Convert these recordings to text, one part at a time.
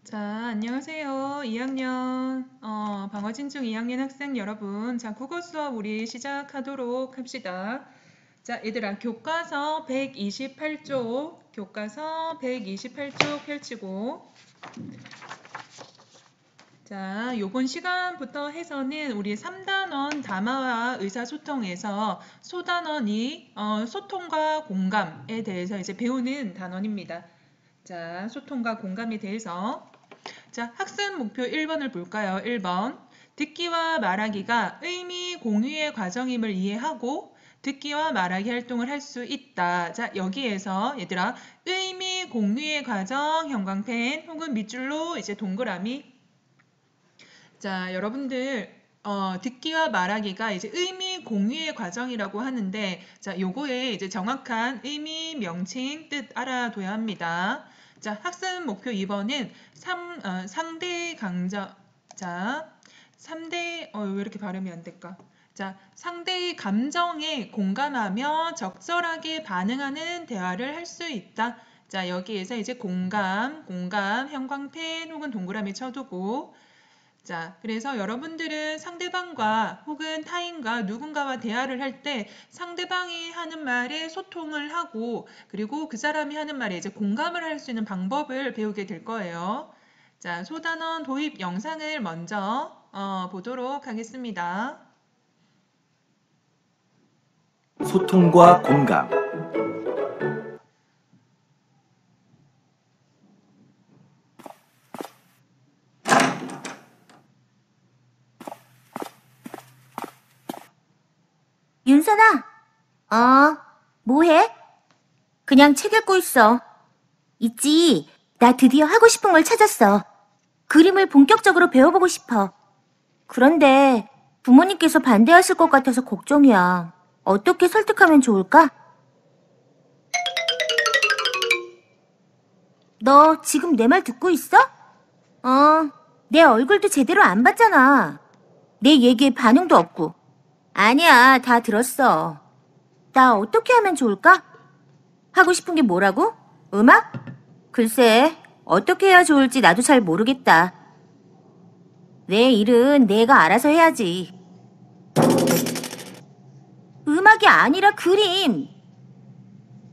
자, 안녕하세요. 2학년, 방어진중 2학년 학생 여러분. 자, 국어 수업 우리 시작하도록 합시다. 자, 얘들아, 교과서 128쪽, 교과서 128쪽 펼치고. 자, 요번 시간부터 해서는 우리 3단원 담화와 의사소통에서 소단원이 소통과 공감에 대해서 이제 배우는 단원입니다. 자, 소통과 공감에 대해서. 자, 학습 목표 1번을 볼까요? 1번. 듣기와 말하기가 의미 공유의 과정임을 이해하고 듣기와 말하기 활동을 할 수 있다. 자, 여기에서 얘들아 의미 공유의 과정 형광펜 혹은 밑줄로 이제 동그라미. 자, 여러분들 듣기와 말하기가 이제 의미 공유의 과정이라고 하는데, 자, 요거에 이제 정확한 의미, 명칭, 뜻 알아둬야 합니다. 자, 학습 목표 2번은 상대 강자, 자, 3대, 왜 이렇게 발음이 안 될까? 자, 상대의 감정에 공감하며 적절하게 반응하는 대화를 할 수 있다. 자, 여기에서 이제 공감, 형광펜 혹은 동그라미 쳐두고, 자, 그래서 여러분들은 상대방과 혹은 타인과 누군가와 대화를 할 때 상대방이 하는 말에 소통을 하고 그리고 그 사람이 하는 말에 이제 공감을 할 수 있는 방법을 배우게 될 거예요. 자, 소단원 도입 영상을 먼저 보도록 하겠습니다. 소통과 공감. 윤선아, 뭐해? 그냥 책 읽고 있어. 있지, 나 드디어 하고 싶은 걸 찾았어. 그림을 본격적으로 배워보고 싶어. 그런데 부모님께서 반대하실 것 같아서 걱정이야. 어떻게 설득하면 좋을까? 너 지금 내 말 듣고 있어? 내 얼굴도 제대로 안 봤잖아. 내 얘기에 반응도 없고. 아니야, 다 들었어. 나 어떻게 하면 좋을까? 하고 싶은 게 뭐라고? 음악? 글쎄, 어떻게 해야 좋을지 나도 잘 모르겠다. 내 일은 내가 알아서 해야지. 음악이 아니라 그림.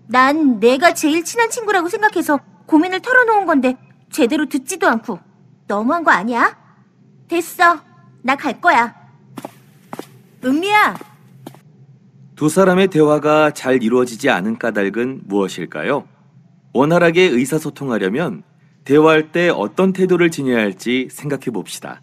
난 내가 제일 친한 친구라고 생각해서 고민을 털어놓은 건데 제대로 듣지도 않고. 너무한 거 아니야? 됐어. 나 갈 거야. 은미야. 두 사람의 대화가 잘 이루어지지 않은 까닭은 무엇일까요? 원활하게 의사소통하려면 대화할 때 어떤 태도를 지녀야 할지 생각해 봅시다.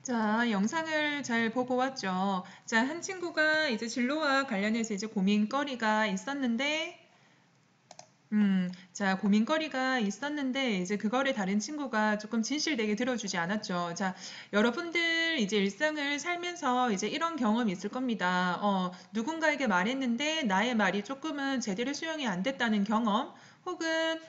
자, 영상을 잘 보고 왔죠. 자, 한 친구가 이제 진로와 관련해서 이제 고민거리가 있었는데, 자, 고민거리가 있었는데, 이제 그거를 다른 친구가 조금 진실되게 들어주지 않았죠. 자, 여러분들 이제 일상을 살면서 이제 이런 경험이 있을 겁니다. 누군가에게 말했는데, 나의 말이 조금은 제대로 수용이 안 됐다는 경험, 혹은,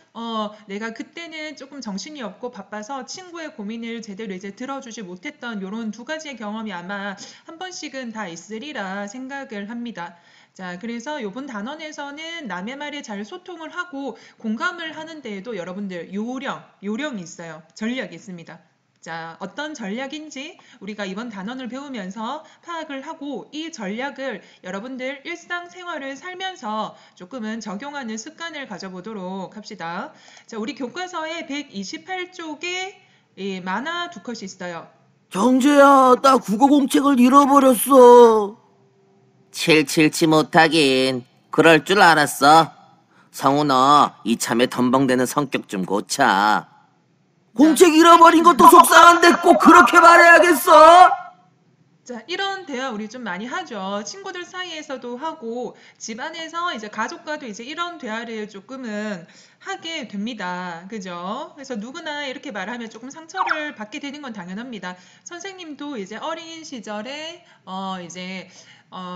내가 그때는 조금 정신이 없고 바빠서 친구의 고민을 제대로 이제 들어주지 못했던 이런 두 가지의 경험이 아마 한 번씩은 다 있으리라 생각을 합니다. 자, 그래서 요번 단원에서는 남의 말에 잘 소통을 하고 공감을 하는 데에도 여러분들 요령이 있어요. 전략이 있습니다. 자, 어떤 전략인지 우리가 이번 단원을 배우면서 파악을 하고 이 전략을 여러분들 일상생활을 살면서 조금은 적용하는 습관을 가져보도록 합시다. 자, 우리 교과서에 128쪽에 만화 두 컷이 있어요. 정재야, 나 국어 공책을 잃어버렸어. 칠칠치 못하긴 그럴 줄 알았어. 성우 너 이참에 덤벙대는 성격 좀 고쳐. 공책 잃어버린 것도 속상한데 꼭 그렇게 말해야겠어? 자, 이런 대화 우리 좀 많이 하죠. 친구들 사이에서도 하고, 집안에서 이제 가족과도 이제 이런 대화를 조금은 하게 됩니다. 그죠? 그래서 누구나 이렇게 말하면 조금 상처를 받게 되는 건 당연합니다. 선생님도 이제 어린 시절에,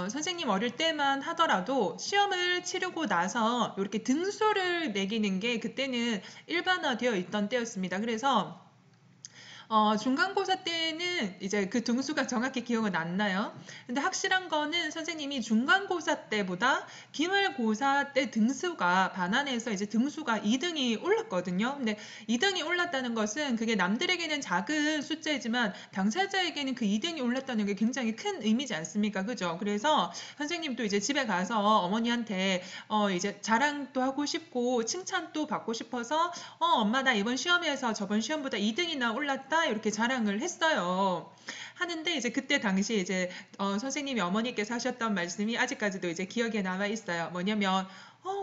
선생님 어릴 때만 하더라도 시험을 치르고 나서 이렇게 등수를 매기는 게 그때는 일반화되어 있던 때였습니다. 그래서 중간고사 때는 이제 그 등수가 정확히 기억은 안 나요. 근데 확실한 거는 선생님이 중간고사 때보다 기말고사 때 등수가 반환해서 이제 등수가 2등이 올랐거든요. 근데 2등이 올랐다는 것은 그게 남들에게는 작은 숫자이지만 당사자에게는 그 2등이 올랐다는 게 굉장히 큰 의미지 않습니까? 그죠? 그래서 선생님도 이제 집에 가서 어머니한테 이제 자랑도 하고 싶고 칭찬도 받고 싶어서 엄마 나 이번 시험에서 저번 시험보다 2등이나 올랐다 이렇게 자랑을 했어요. 하는데 이제 그때 당시 이제 선생님이 어머니께서 하셨던 말씀이 아직까지도 이제 기억에 남아 있어요. 뭐냐면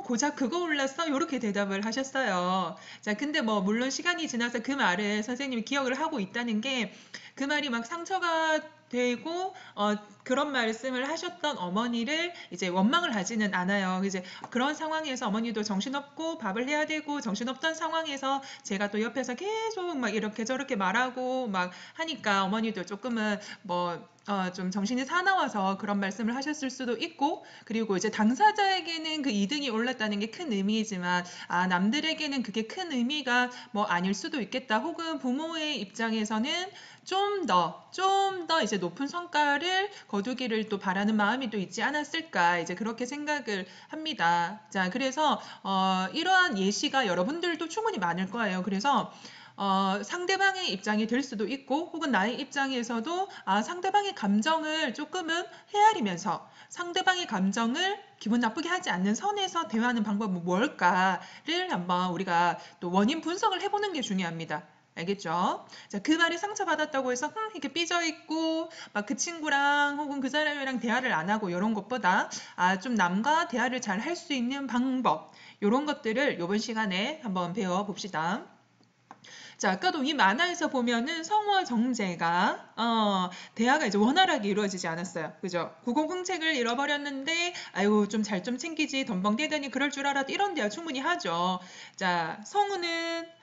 고작 그거 올랐어? 이렇게 대답을 하셨어요. 자, 근데 뭐 물론 시간이 지나서 그 말을 선생님이 기억을 하고 있다는 게 그 말이 막 상처가 되고 그런 말씀을 하셨던 어머니를 이제 원망을 하지는 않아요. 이제 그런 상황에서 어머니도 정신없고 밥을 해야 되고 정신없던 상황에서 제가 또 옆에서 계속 막 이렇게 저렇게 말하고 막 하니까 어머니도 조금은 좀 정신이 사나워서 그런 말씀을 하셨을 수도 있고, 그리고 이제 당사자에게는 그 2등이 올랐다는 게 큰 의미이지만 남들에게는 그게 큰 의미가 뭐 아닐 수도 있겠다. 혹은 부모의 입장에서는 좀 더 이제 높은 성과를 거두기를 또 바라는 마음이 또 있지 않았을까, 이제 그렇게 생각을 합니다. 자, 그래서 이러한 예시가 여러분들도 충분히 많을 거예요. 그래서 상대방의 입장이 될 수도 있고, 혹은 나의 입장에서도 상대방의 감정을 조금은 헤아리면서 상대방의 감정을 기분 나쁘게 하지 않는 선에서 대화하는 방법은 뭘까를 한번 우리가 또 원인 분석을 해보는 게 중요합니다. 알겠죠? 자, 그 말에 상처받았다고 해서 이렇게 삐져있고 막 그 친구랑 혹은 그 사람이랑 대화를 안 하고 이런 것보다 좀 남과 대화를 잘 할 수 있는 방법, 이런 것들을 이번 시간에 한번 배워봅시다. 자, 아까도 이 만화에서 보면은 성우와 정재가 대화가 이제 원활하게 이루어지지 않았어요. 그죠? 국어공책을 잃어버렸는데 아이고 좀 잘 좀 챙기지 덤벙대더니 그럴 줄 알았다, 이런 대화 충분히 하죠. 자, 성우는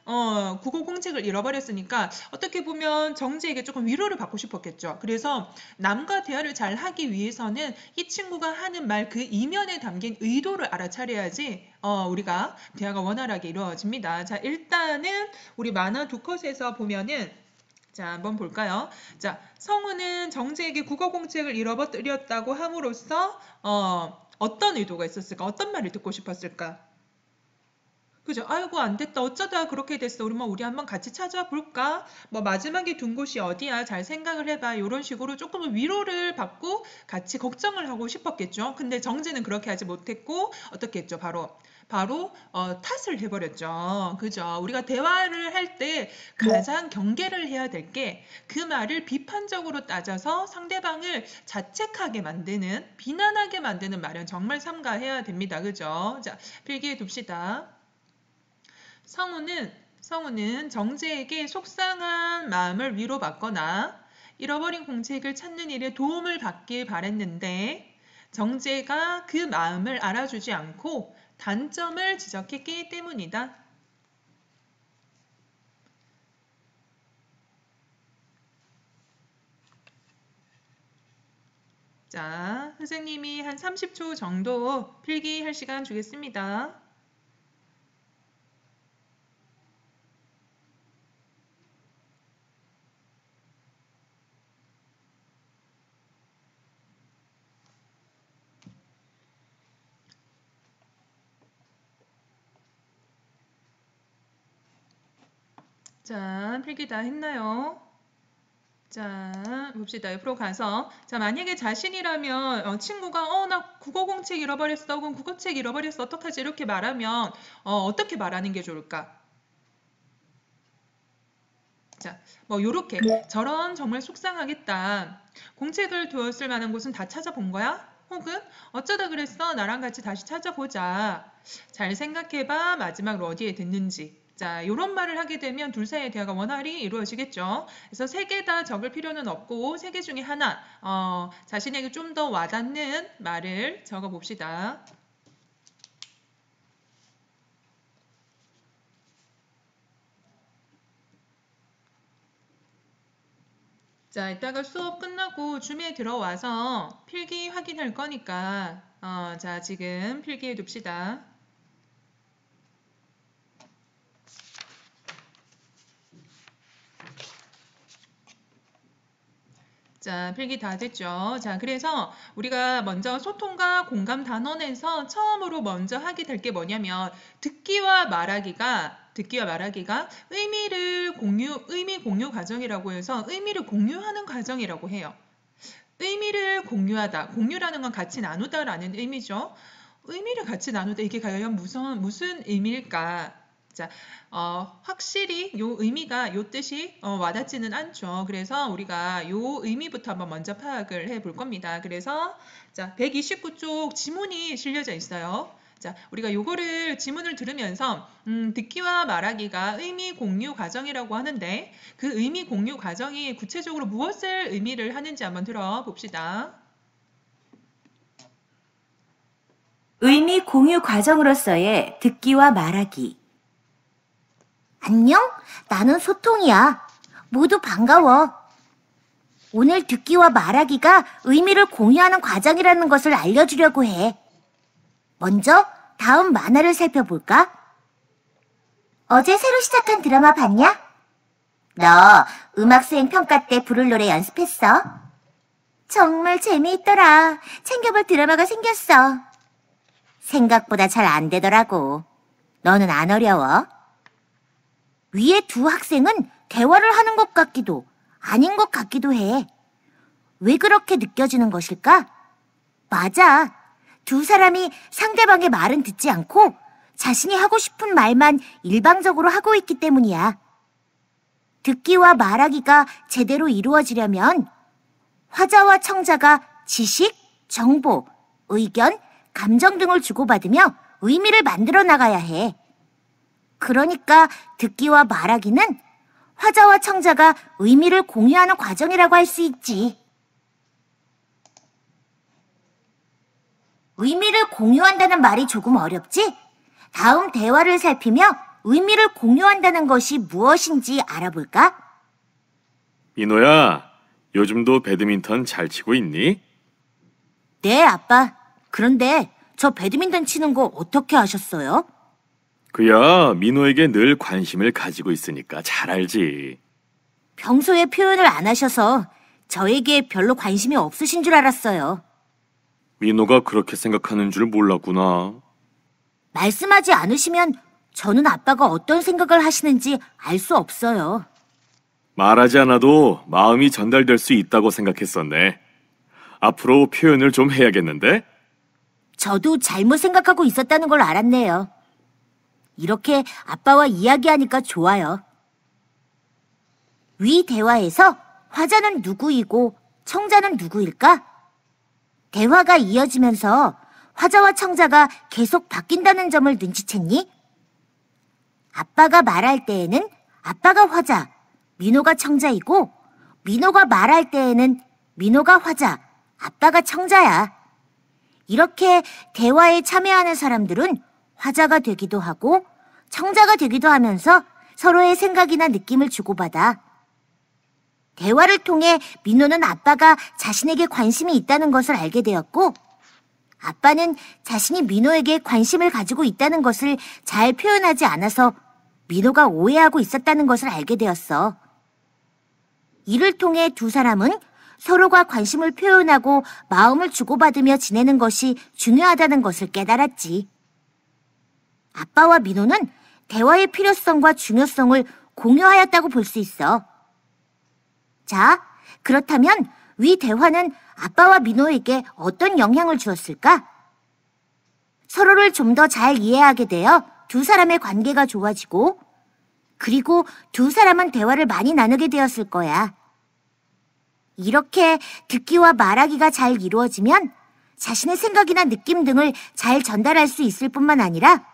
국어공책을 잃어버렸으니까 어떻게 보면 정재에게 조금 위로를 받고 싶었겠죠. 그래서 남과 대화를 잘 하기 위해서는 이 친구가 하는 말 그 이면에 담긴 의도를 알아차려야지 우리가 대화가 원활하게 이루어집니다. 자, 일단은 우리 만화 두 컷에서 보면은, 자, 한번 볼까요? 자, 성우는 정재에게 국어공책을 잃어버렸다고 함으로써 어떤 의도가 있었을까? 어떤 말을 듣고 싶었을까? 그죠? 아이고 안 됐다. 어쩌다 그렇게 됐어. 우리 한번 같이 찾아볼까? 뭐 마지막에 둔 곳이 어디야? 잘 생각을 해봐. 이런 식으로 조금 위로를 받고 같이 걱정을 하고 싶었겠죠. 근데 정재는 그렇게 하지 못했고 어떻게 했죠? 바로 탓을 해버렸죠. 그죠? 우리가 대화를 할 때 가장 경계를 해야 될 게 그 말을 비판적으로 따져서 상대방을 자책하게 만드는, 비난하게 만드는 말은 정말 삼가해야 됩니다. 그죠? 자, 필기해 둡시다. 성우는 정재에게 속상한 마음을 위로받거나 잃어버린 공책을 찾는 일에 도움을 받길 바랬는데 정재가 그 마음을 알아주지 않고 단점을 지적했기 때문이다. 자, 선생님이 한 30초 정도 필기할 시간 주겠습니다. 자, 필기 다 했나요? 자, 봅시다. 옆으로 가서. 자, 만약에 자신이라면, 친구가, 나 국어공책 잃어버렸어. 혹은 국어책 잃어버렸어. 어떡하지? 이렇게 말하면, 어떻게 말하는 게 좋을까? 자, 뭐, 요렇게. 저런 정말 속상하겠다. 공책을 두었을 만한 곳은 다 찾아본 거야? 혹은, 어쩌다 그랬어? 나랑 같이 다시 찾아보자. 잘 생각해봐. 마지막으로 어디에 됐는지. 자, 요런 말을 하게 되면 둘 사이의 대화가 원활히 이루어지겠죠. 그래서 세 개 다 적을 필요는 없고 세 개 중에 하나, 자신에게 좀 더 와닿는 말을 적어 봅시다. 자, 이따가 수업 끝나고 줌에 들어와서 필기 확인할 거니까, 자, 지금 필기해 둡시다. 자, 필기 다 됐죠? 자, 그래서 우리가 먼저 소통과 공감 단원에서 처음으로 먼저 하게 될 게 뭐냐면 듣기와 말하기가 의미 공유 과정이라고 해서 의미를 공유하는 과정이라고 해요. 의미를 공유하다. 공유라는 건 같이 나누다라는 의미죠. 의미를 같이 나누다. 이게 과연 무슨 의미일까? 자, 확실히 요 의미가 요 뜻이 와닿지는 않죠. 그래서 우리가 요 의미부터 한번 먼저 파악을 해 볼 겁니다. 그래서 자, 129쪽 지문이 실려져 있어요. 자, 우리가 요거를 지문을 들으면서 듣기와 말하기가 의미 공유 과정이라고 하는데 그 의미 공유 과정이 구체적으로 무엇을 의미를 하는지 한번 들어봅시다. 의미 공유 과정으로서의 듣기와 말하기. 안녕? 나는 소통이야. 모두 반가워. 오늘 듣기와 말하기가 의미를 공유하는 과정이라는 것을 알려주려고 해. 먼저 다음 만화를 살펴볼까? 어제 새로 시작한 드라마 봤냐? 너 음악 수행 평가 때 부를 노래 연습했어? 정말 재미있더라. 챙겨볼 드라마가 생겼어. 생각보다 잘 안 되더라고. 너는 안 어려워? 위에 두 학생은 대화를 하는 것 같기도 아닌 것 같기도 해. 왜 그렇게 느껴지는 것일까? 맞아. 두 사람이 상대방의 말은 듣지 않고 자신이 하고 싶은 말만 일방적으로 하고 있기 때문이야. 듣기와 말하기가 제대로 이루어지려면 화자와 청자가 지식, 정보, 의견, 감정 등을 주고받으며 의미를 만들어 나가야 해. 그러니까 듣기와 말하기는 화자와 청자가 의미를 공유하는 과정이라고 할 수 있지. 의미를 공유한다는 말이 조금 어렵지? 다음 대화를 살피며 의미를 공유한다는 것이 무엇인지 알아볼까? 민호야, 요즘도 배드민턴 잘 치고 있니? 네, 아빠. 그런데 저 배드민턴 치는 거 어떻게 아셨어요? 그야 민호에게 늘 관심을 가지고 있으니까 잘 알지. 평소에 표현을 안 하셔서 저에게 별로 관심이 없으신 줄 알았어요. 민호가 그렇게 생각하는 줄 몰랐구나. 말씀하지 않으시면 저는 아빠가 어떤 생각을 하시는지 알 수 없어요. 말하지 않아도 마음이 전달될 수 있다고 생각했었네. 앞으로 표현을 좀 해야겠는데? 저도 잘못 생각하고 있었다는 걸 알았네요. 이렇게 아빠와 이야기하니까 좋아요. 위 대화에서 화자는 누구이고 청자는 누구일까? 대화가 이어지면서 화자와 청자가 계속 바뀐다는 점을 눈치챘니? 아빠가 말할 때에는 아빠가 화자, 민호가 청자이고 민호가 말할 때에는 민호가 화자, 아빠가 청자야. 이렇게 대화에 참여하는 사람들은 화자가 되기도 하고 청자가 되기도 하면서 서로의 생각이나 느낌을 주고받아. 대화를 통해 민호는 아빠가 자신에게 관심이 있다는 것을 알게 되었고 아빠는 자신이 민호에게 관심을 가지고 있다는 것을 잘 표현하지 않아서 민호가 오해하고 있었다는 것을 알게 되었어. 이를 통해 두 사람은 서로가 관심을 표현하고 마음을 주고받으며 지내는 것이 중요하다는 것을 깨달았지. 아빠와 민호는 대화의 필요성과 중요성을 공유하였다고 볼 수 있어. 자, 그렇다면 위 대화는 아빠와 민호에게 어떤 영향을 주었을까? 서로를 좀 더 잘 이해하게 되어 두 사람의 관계가 좋아지고 그리고 두 사람은 대화를 많이 나누게 되었을 거야. 이렇게 듣기와 말하기가 잘 이루어지면 자신의 생각이나 느낌 등을 잘 전달할 수 있을 뿐만 아니라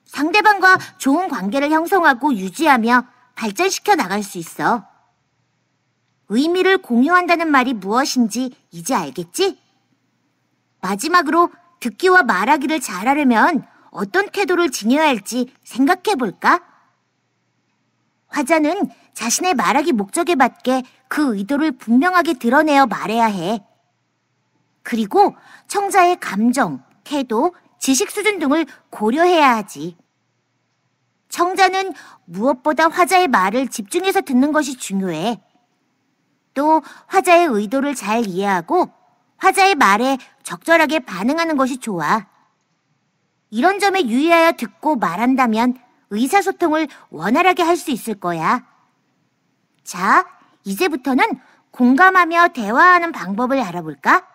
상대방과 좋은 관계를 형성하고 유지하며 발전시켜 나갈 수 있어. 의미를 공유한다는 말이 무엇인지 이제 알겠지? 마지막으로 듣기와 말하기를 잘하려면 어떤 태도를 지녀야 할지 생각해 볼까? 화자는 자신의 말하기 목적에 맞게 그 의도를 분명하게 드러내어 말해야 해. 그리고 청자의 감정, 태도, 지식 수준 등을 고려해야 하지. 청자는 무엇보다 화자의 말을 집중해서 듣는 것이 중요해. 또 화자의 의도를 잘 이해하고 화자의 말에 적절하게 반응하는 것이 좋아. 이런 점에 유의하여 듣고 말한다면 의사소통을 원활하게 할 수 있을 거야. 자, 이제부터는 공감하며 대화하는 방법을 알아볼까?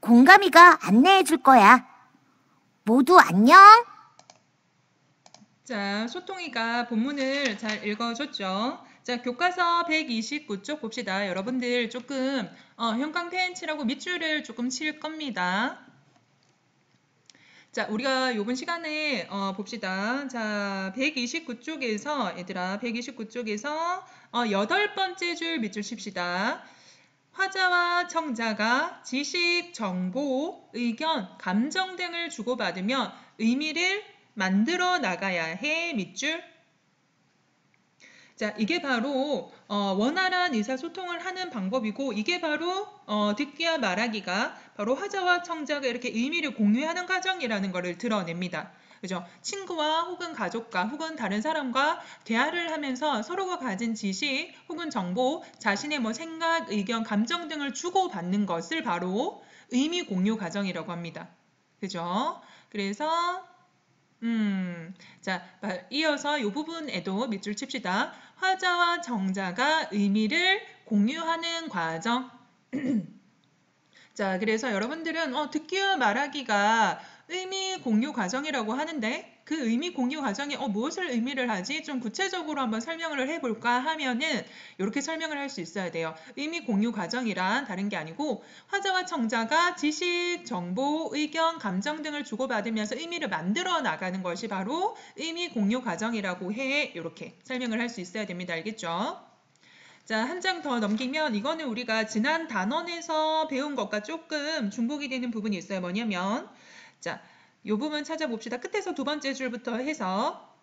공감이가 안내해 줄 거야. 모두 안녕! 자, 소통이가 본문을 잘 읽어줬죠. 자, 교과서 129쪽 봅시다. 여러분들 조금 형광펜 칠하고 밑줄을 조금 칠 겁니다. 자, 우리가 요번 시간에 봅시다. 자, 129쪽에서 얘들아, 129쪽에서 8번째 줄 밑줄 칩시다. 화자와 청자가 지식, 정보, 의견, 감정 등을 주고받으며 의미를 만들어 나가야 해. 밑줄. 자, 이게 바로 원활한 의사소통을 하는 방법이고 이게 바로 듣기와 말하기가 바로 화자와 청자가 이렇게 의미를 공유하는 과정이라는 것을 드러냅니다. 그죠? 친구와 혹은 가족과 혹은 다른 사람과 대화를 하면서 서로가 가진 지식 혹은 정보, 자신의 뭐 생각, 의견, 감정 등을 주고받는 것을 바로 의미 공유 과정이라고 합니다. 그죠? 그래서 자, 이어서 이 부분에도 밑줄 칩시다. 화자와 청자가 의미를 공유하는 과정. 자, 그래서 여러분들은 듣기와 말하기가 의미 공유 과정이라고 하는데 그 의미 공유 과정에 무엇을 의미를 하지? 좀 구체적으로 한번 설명을 해볼까 하면은 이렇게 설명을 할 수 있어야 돼요. 의미 공유 과정이란 다른 게 아니고 화자와 청자가 지식, 정보, 의견, 감정 등을 주고받으면서 의미를 만들어 나가는 것이 바로 의미 공유 과정이라고 해. 이렇게 설명을 할 수 있어야 됩니다. 알겠죠? 자, 한 장 더 넘기면 이거는 우리가 지난 단원에서 배운 것과 조금 중복이 되는 부분이 있어요. 뭐냐면 자, 이 부분 찾아봅시다. 끝에서 두 번째 줄부터 해서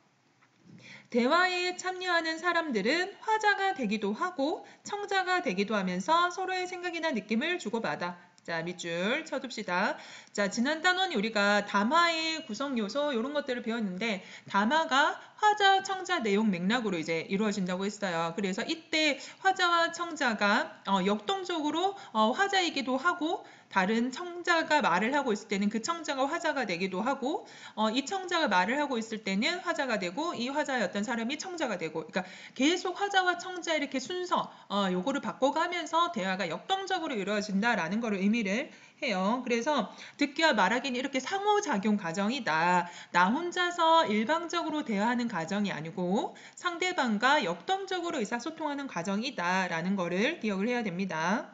대화에 참여하는 사람들은 화자가 되기도 하고 청자가 되기도 하면서 서로의 생각이나 느낌을 주고받아. 자, 밑줄 쳐둡시다. 자, 지난 단원이 우리가 담화의 구성 요소 이런 것들을 배웠는데 담화가 화자, 청자 내용 맥락으로 이제 이루어진다고 했어요. 그래서 이때 화자와 청자가 역동적으로 화자이기도 하고 다른 청자가 말을 하고 있을 때는 그 청자가 화자가 되기도 하고 이 청자가 말을 하고 있을 때는 화자가 되고 이 화자의 어떤 사람이 청자가 되고 그러니까 계속 화자와 청자 이렇게 순서 요거를 바꿔가면서 대화가 역동적으로 이루어진다라는 거를 의미를 해요. 그래서 듣기와 말하기는 이렇게 상호작용 과정이다. 나 혼자서 일방적으로 대화하는 과정이 아니고 상대방과 역동적으로 의사소통하는 과정이다라는 거를 기억을 해야 됩니다.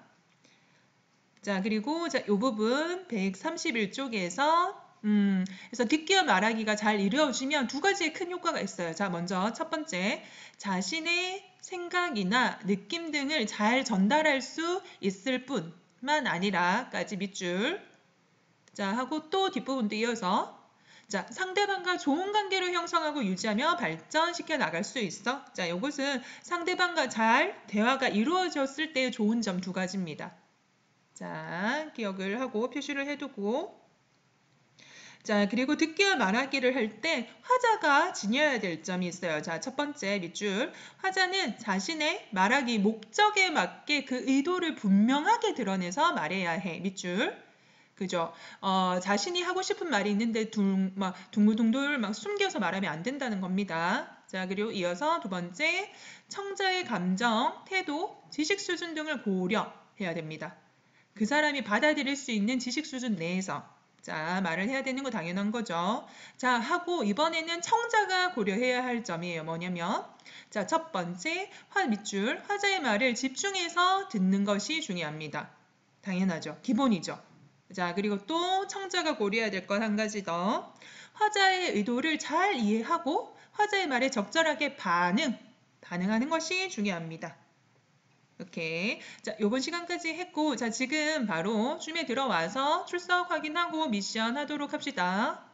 자, 그리고 이 부분 131쪽에서 그래서 듣기와 말하기가 잘 이루어지면 두 가지의 큰 효과가 있어요. 자, 먼저 첫 번째, 자신의 생각이나 느낌 등을 잘 전달할 수 있을 뿐만 아니라까지 밑줄. 자, 하고 또 뒷부분도 이어서 자, 상대방과 좋은 관계를 형성하고 유지하며 발전시켜 나갈 수 있어. 자, 이것은 상대방과 잘 대화가 이루어졌을 때의 좋은 점 두 가지입니다. 자, 기억을 하고 표시를 해두고 자, 그리고 듣기와 말하기를 할 때 화자가 지녀야 될 점이 있어요. 자, 첫 번째 밑줄. 화자는 자신의 말하기 목적에 맞게 그 의도를 분명하게 드러내서 말해야 해. 밑줄. 그죠? 자신이 하고 싶은 말이 있는데 둥글둥글 막 숨겨서 말하면 안 된다는 겁니다. 자, 그리고 이어서 두 번째, 청자의 감정, 태도, 지식 수준 등을 고려해야 됩니다. 그 사람이 받아들일 수 있는 지식 수준 내에서 자, 말을 해야 되는 거 당연한 거죠. 자, 하고 이번에는 청자가 고려해야 할 점이에요. 뭐냐면 자, 첫 번째, 밑줄, 화자의 말을 집중해서 듣는 것이 중요합니다. 당연하죠. 기본이죠. 자, 그리고 또 청자가 고려해야 될 것 한 가지 더. 화자의 의도를 잘 이해하고 화자의 말에 적절하게 반응하는 것이 중요합니다. 오케이. 자, 요번 시간까지 했고, 자, 지금 바로 줌에 들어와서 출석 확인하고 미션 하도록 합시다.